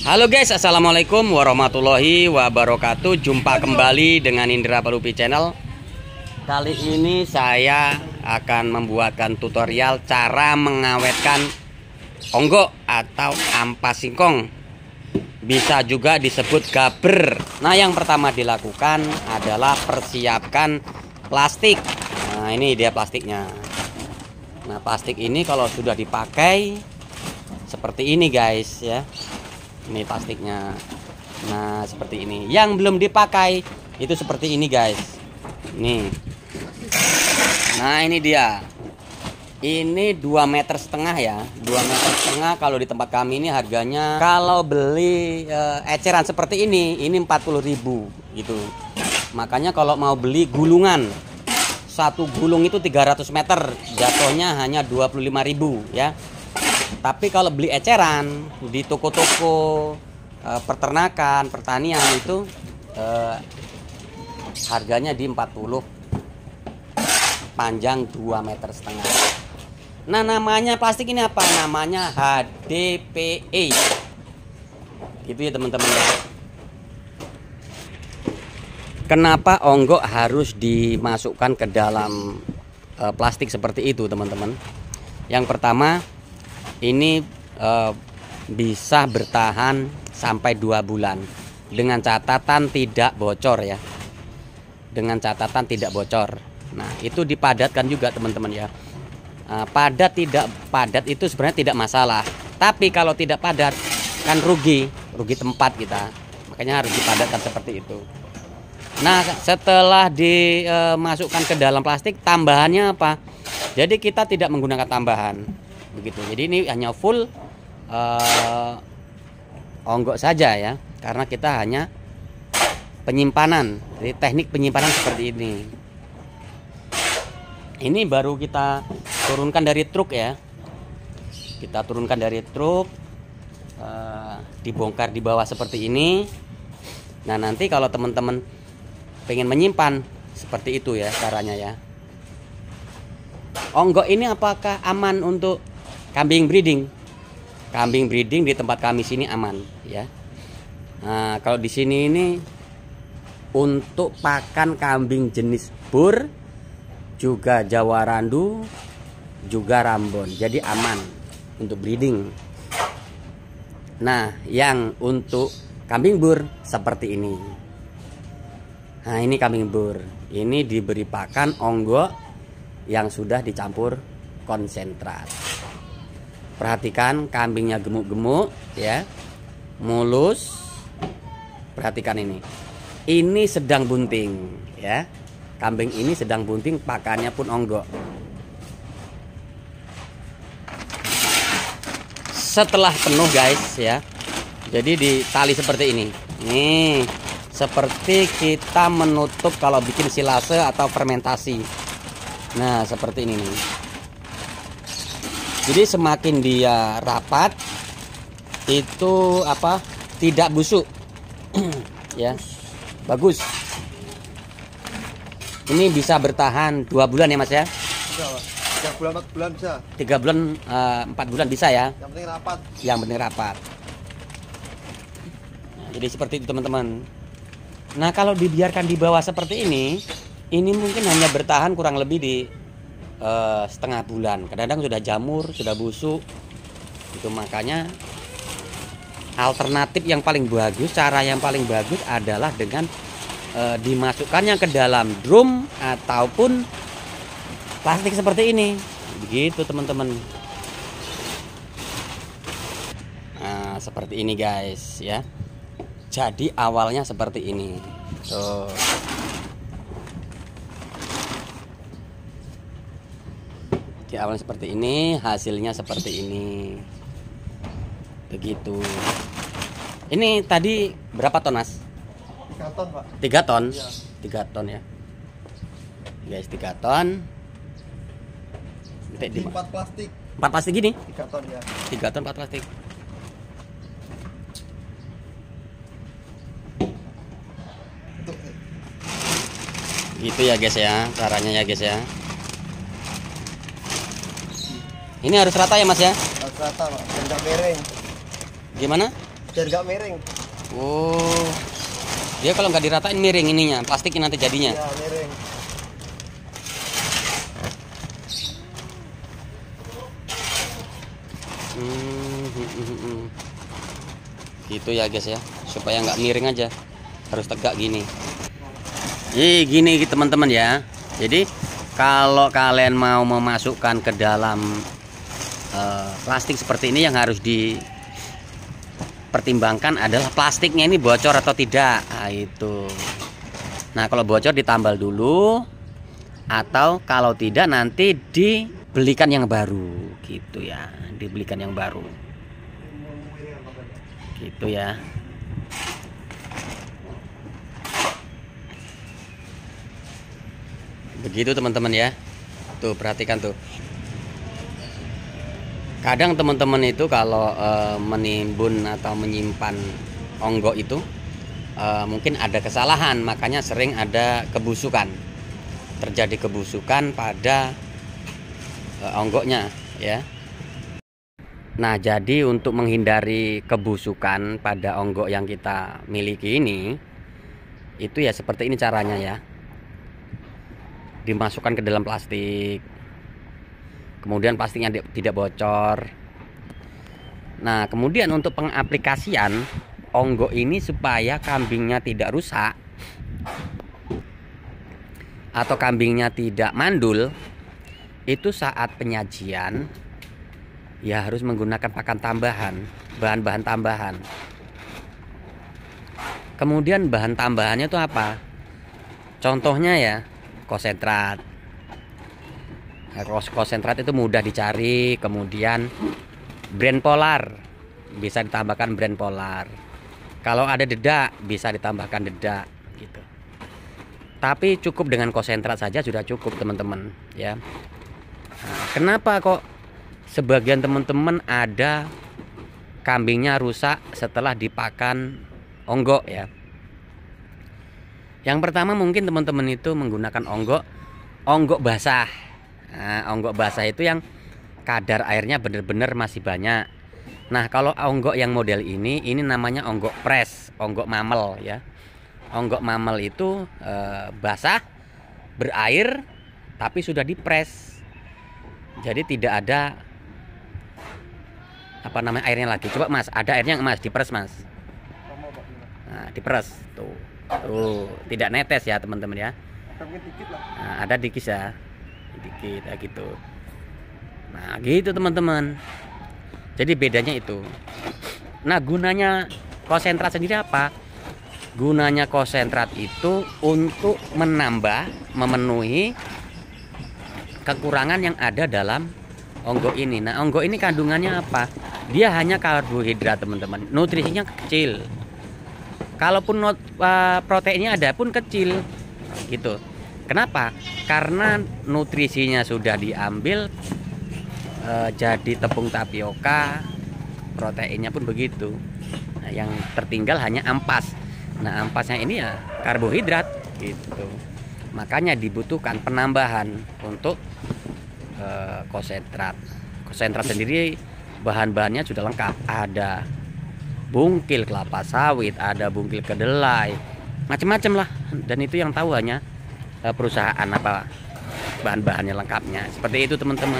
Halo guys, assalamualaikum warahmatullahi wabarakatuh. Jumpa kembali dengan Indra Palupi Channel. Kali ini saya akan membuatkan tutorial cara mengawetkan onggok atau ampas singkong. Bisa juga disebut gaber. Nah, yang pertama dilakukan adalah persiapkan plastik. Nah, ini dia plastiknya. Nah, plastik ini kalau sudah dipakai seperti ini guys ya. Ini plastiknya. Nah, seperti ini. Yang belum dipakai itu seperti ini guys. Nih. Nah, ini dia. Ini 2,5 meter ya. 2,5 meter kalau di tempat kami ini harganya kalau beli eceran seperti ini 40.000 gitu. Makanya kalau mau beli gulungan, satu gulung itu 300 meter, jatuhnya hanya 25.000 ya. Tapi kalau beli eceran di toko-toko peternakan, pertanian itu harganya di 40, panjang 2,5 meter. Nah, namanya plastik ini apa? Namanya HDPE. Gitu ya teman-teman. Kenapa onggok harus dimasukkan ke dalam plastik seperti itu teman-teman? Yang pertama, ini bisa bertahan sampai 2 bulan dengan catatan tidak bocor ya. Dengan catatan tidak bocor. Nah, itu dipadatkan juga teman-teman ya. Padat tidak padat itu sebenarnya tidak masalah. Tapi kalau tidak padat kan rugi tempat kita. Makanya harus dipadatkan seperti itu. Nah, setelah dimasukkan ke dalam plastik, tambahannya apa? Jadi kita tidak menggunakan tambahan. Begitu. Jadi ini hanya full onggok saja ya. Karena kita hanya penyimpanan. Jadi teknik penyimpanan seperti ini. Ini baru kita turunkan dari truk ya. Kita turunkan dari truk, dibongkar di bawah seperti ini. Nah, nanti kalau teman-teman pengen menyimpan seperti itu ya caranya ya. Onggok ini apakah aman untuk kambing breeding? Kambing breeding di tempat kami sini aman ya. Nah, kalau di sini ini untuk pakan kambing jenis bur, juga Jawa Randu, juga Rambon. Jadi aman untuk breeding. Nah, yang untuk kambing bur seperti ini. Nah, ini kambing bur. Ini diberi pakan onggok yang sudah dicampur konsentrat. Perhatikan kambingnya gemuk-gemuk ya. Mulus. Perhatikan ini. Ini sedang bunting ya. Kambing ini sedang bunting, pakannya pun onggok. Setelah penuh guys ya. Jadi ditali seperti ini. Nih, seperti kita menutup kalau bikin silase atau fermentasi. Nah, seperti ini nih. Jadi semakin dia rapat itu apa? Tidak busuk. Ya. Bagus. Ini bisa bertahan 2 bulan ya Mas ya? 3 bulan 4 bulan bisa. 3 bulan 4 bulan bisa ya? Yang penting rapat. Yang penting rapat. Nah, jadi seperti itu teman-teman. Nah, kalau dibiarkan di bawah seperti ini mungkin hanya bertahan kurang lebih di setengah bulan. Kadang-kadang sudah jamur, sudah busuk. Itu makanya alternatif yang paling bagus, cara yang paling bagus adalah dengan dimasukkannya ke dalam drum ataupun plastik seperti ini. Begitu teman-teman. Nah, seperti ini guys ya. Jadi awalnya seperti ini. Tuh. Di awalnya seperti ini, hasilnya seperti ini. Begitu. Ini tadi berapa ton Mas? 3 ton Pak. 3 ton? Ya. 3 ton ya guys, 3 ton. Di 4 plastik. 4 plastik gini? 3 ton ya. 3 ton 4 plastik. Gitu ya guys ya, caranya ya guys ya. Ini harus rata ya Mas ya? Harus rata Pak, jangan miring. Gimana? Biar nggak miring. Oh, dia kalau nggak diratain miring ininya, plastiknya nanti jadinya. Ya, miring. Gitu ya guys ya, supaya nggak miring aja, harus tegak gini. Gini teman-teman ya. Jadi kalau kalian mau memasukkan ke dalam plastik seperti ini, yang harus dipertimbangkan adalah plastiknya ini bocor atau tidak. Nah, itu. Nah, kalau bocor ditambal dulu, atau kalau tidak nanti dibelikan yang baru gitu ya, dibelikan yang baru gitu ya. Begitu teman-teman ya. Tuh perhatikan tuh. Kadang teman-teman itu kalau menimbun atau menyimpan onggok itu mungkin ada kesalahan, makanya sering ada kebusukan. Terjadi kebusukan pada onggoknya ya. Nah, jadi untuk menghindari kebusukan pada onggok yang kita miliki ini, itu ya seperti ini caranya ya. Dimasukkan ke dalam plastik, kemudian plastiknya tidak bocor. Nah, kemudian untuk pengaplikasian onggok ini supaya kambingnya tidak rusak atau kambingnya tidak mandul, itu saat penyajian ya harus menggunakan pakan tambahan, bahan-bahan tambahan. Kemudian bahan tambahannya itu apa? Contohnya ya konsentrat. Nah, konsentrat itu mudah dicari. Kemudian brand polar, bisa ditambahkan brand polar. Kalau ada dedak bisa ditambahkan dedak gitu. Tapi cukup dengan konsentrat saja sudah cukup teman-teman ya. Nah, kenapa kok sebagian teman-teman ada kambingnya rusak setelah dipakan onggok ya? Yang pertama mungkin teman-teman itu menggunakan onggok basah. Nah, onggok basah itu yang kadar airnya benar-benar masih banyak. Nah, kalau onggok yang model ini namanya onggok press, onggok mamel ya. Onggok mamel itu basah, berair, tapi sudah dipres. Jadi tidak ada airnya lagi. Coba Mas, ada airnya nggak Mas? Diperes Mas. Nah, diperes tuh. Tuh, tidak netes ya teman-teman ya. Nah, ada dikit ya. Dikit ya gitu. Nah, gitu teman-teman. Jadi bedanya itu. Nah, gunanya konsentrat sendiri apa? Gunanya konsentrat itu untuk memenuhi kekurangan yang ada dalam onggok ini. Nah, onggok ini kandungannya apa? Dia hanya karbohidrat teman-teman. Nutrisinya kecil. Kalaupun proteinnya ada pun kecil gitu. Kenapa? Karena nutrisinya sudah diambil jadi tepung tapioka, proteinnya pun begitu. Nah, yang tertinggal hanya ampas. Nah, ampasnya ini ya karbohidrat gitu. Makanya dibutuhkan penambahan untuk konsentrat. Konsentrat sendiri bahan-bahannya sudah lengkap. Ada bungkil kelapa sawit, ada bungkil kedelai, macam-macam lah. Dan itu yang tahu hanya perusahaan apa bahan-bahannya lengkapnya. Seperti itu teman-teman.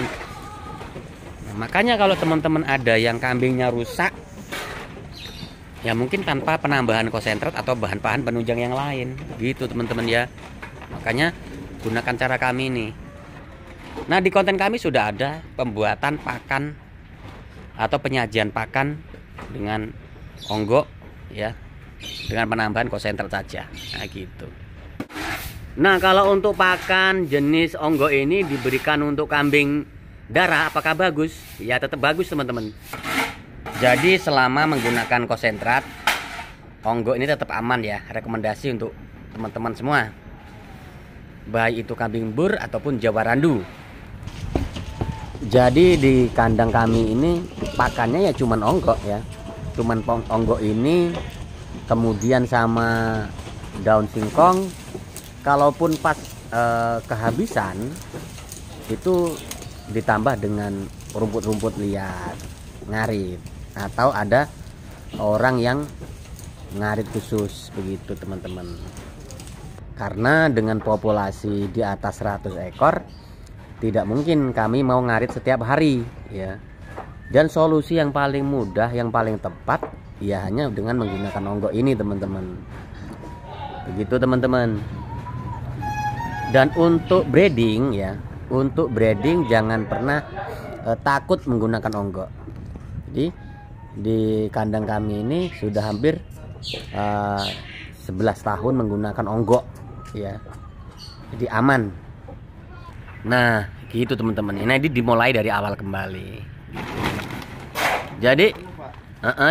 Nah, makanya kalau teman-teman ada yang kambingnya rusak, ya mungkin tanpa penambahan konsentrat atau bahan-bahan penunjang yang lain, gitu teman-teman ya. Makanya gunakan cara kami ini. Nah, di konten kami sudah ada pembuatan pakan atau penyajian pakan dengan onggok ya, dengan penambahan konsentrat saja. Nah, gitu. Nah, kalau untuk pakan jenis onggok ini diberikan untuk kambing darah, apakah bagus? Ya, tetap bagus teman-teman. Jadi selama menggunakan konsentrat, onggok ini tetap aman ya. Rekomendasi untuk teman-teman semua, baik itu kambing bur ataupun Jawa Randu. Jadi di kandang kami ini pakannya ya cuman onggok ya, cuman onggok ini, kemudian sama daun singkong. Kalaupun pas kehabisan itu ditambah dengan rumput-rumput liar, ngarit, atau ada orang yang ngarit khusus begitu teman-teman. Karena dengan populasi di atas 100 ekor tidak mungkin kami mau ngarit setiap hari ya. Dan solusi yang paling mudah, yang paling tepat ya hanya dengan menggunakan onggok ini teman-teman. Begitu teman-teman. Dan untuk breeding ya, untuk breeding jangan pernah takut menggunakan onggok. Jadi di kandang kami ini sudah hampir 11 tahun menggunakan onggok ya. Jadi aman. Nah, gitu teman-teman. Ini dimulai dari awal kembali. Jadi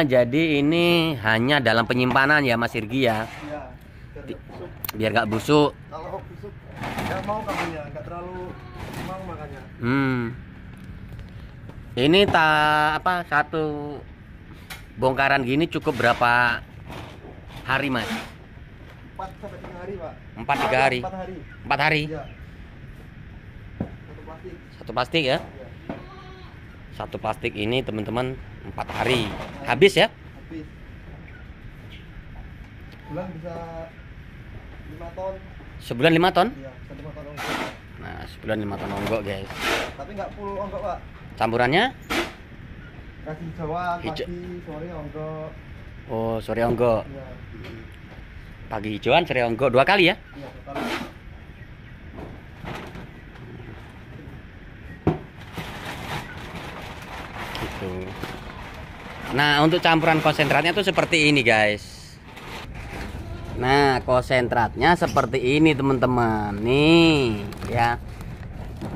jadi ini hanya dalam penyimpanan ya Mas Irgi ya. Iya. Biar gak busuk. Kalau busuk nggak mau kamunya, nggak terlalu mau makanya. Ini satu bongkaran gini cukup berapa hari Mas? 4 sampai 3 hari, Pak. 3 hari. 4 hari. 4 hari. Iya. Satu plastik. Satu plastik ya. Iya. Satu plastik ini teman-teman 4 hari. Habis ya? Habis. Bulan bisa 5 ton. Sebulan 5 ton? Iya, bisa 5 ton onggok. Nah, sebulan 5 ton onggok, guys. Tapi nggak full onggok, Pak. Campurannya? Kasih hijauan, Hijau. pagi, sore onggok. Oh, sore onggok. Iya. Pagi hijauan, sore onggok 2 kali ya? Iya, total. Gitu. Nah, untuk campuran konsentratnya tuh seperti ini, guys. Nah, konsentratnya seperti ini, teman-teman. Nih, ya.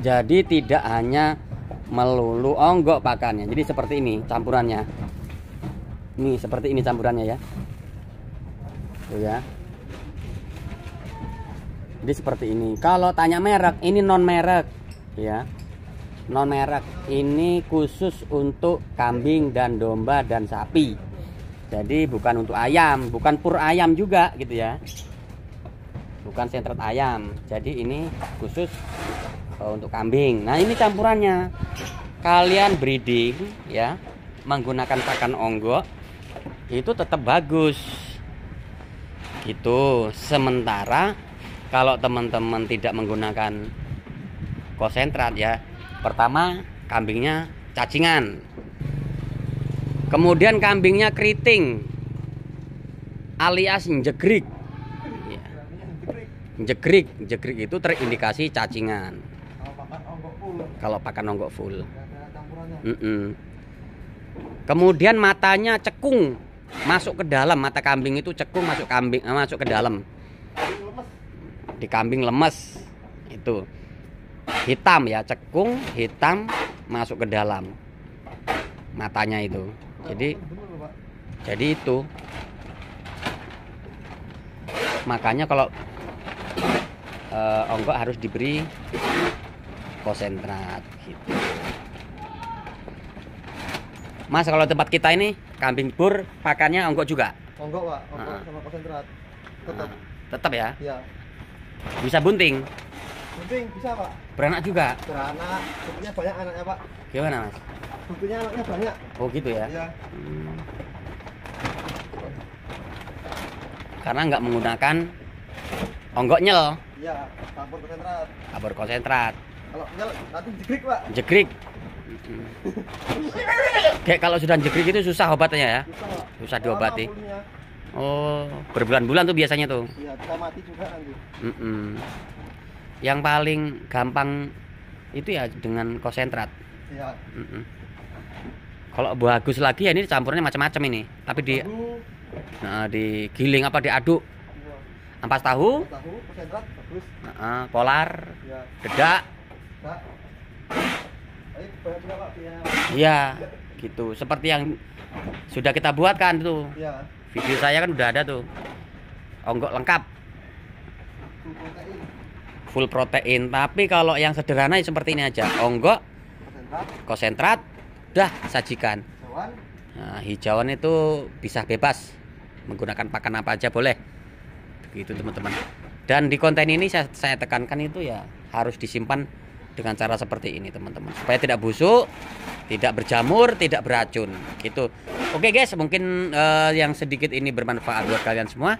Jadi tidak hanya melulu onggok pakannya. Jadi seperti ini campurannya. Nih, seperti ini campurannya ya. Tuh ya. Jadi seperti ini. Kalau tanya merek, ini non merek, ya. Non merek ini khusus untuk kambing dan domba dan sapi. Jadi bukan untuk ayam, bukan pur ayam juga gitu ya. Bukan sentrat ayam. Jadi ini khusus untuk kambing. Nah, ini campurannya. Kalian breeding ya, menggunakan pakan onggok itu tetap bagus. Gitu. Sementara kalau teman-teman tidak menggunakan konsentrat ya, pertama kambingnya cacingan, kemudian kambingnya keriting alias njegrik ya. Njegrik itu terindikasi cacingan kalau pakan onggok full. Kemudian matanya cekung masuk ke dalam, mata kambing itu cekung masuk ke dalam. Di kambing lemes itu hitam ya, cekung hitam masuk ke dalam matanya itu. Jadi itu makanya kalau onggok harus diberi konsentrat gitu. Mas, kalau tempat kita ini kambing bur pakannya onggok juga? Onggok, Pak. Onggok sama konsentrat. Tetap. Tetap ya? Iya. Bisa bunting? Bunting bisa, Pak. Beranak juga? Beranak. Buktinya banyak anaknya, Pak. Gimana, Mas? Buktinya anaknya banyak. Oh gitu ya? Iya. Karena nggak menggunakan onggok nyel. Iya, campur konsentrat. Campur konsentrat. Kalau nyel nanti jegrik, Pak. Jegrik. Kayak kalau sudah jegrik itu susah obatnya ya? Susah, Pak. Susah diobati. Pulihnya. Oh, berbulan-bulan tuh biasanya tuh. Iya, bisa mati juga nanti. Yang paling gampang itu ya dengan konsentrat. Iya. Kalau bagus lagi ya ini campurnya macam-macam ini. Tapi digiling apa diaduk. Ampas tahu, konsentrat bagus. polar, Iya. dedak. Pak. Ayo banyak juga, Pak. Iya, gitu. Seperti yang sudah kita buatkan tuh. Iya. Video saya kan udah ada tuh. Onggok lengkap. Full protein. Tapi kalau yang sederhana ya seperti ini aja. Onggok, konsentrat, dah sajikan. Hijauan. Nah, hijauan itu bisa bebas. Menggunakan pakan apa aja boleh. Begitu teman-teman. Dan di konten ini saya tekankan itu ya harus disimpan dengan cara seperti ini teman-teman, supaya tidak busuk, tidak berjamur, tidak beracun gitu. Oke guys, mungkin yang sedikit ini bermanfaat buat kalian semua.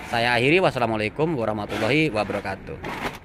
Saya akhiri, wassalamualaikum warahmatullahi wabarakatuh.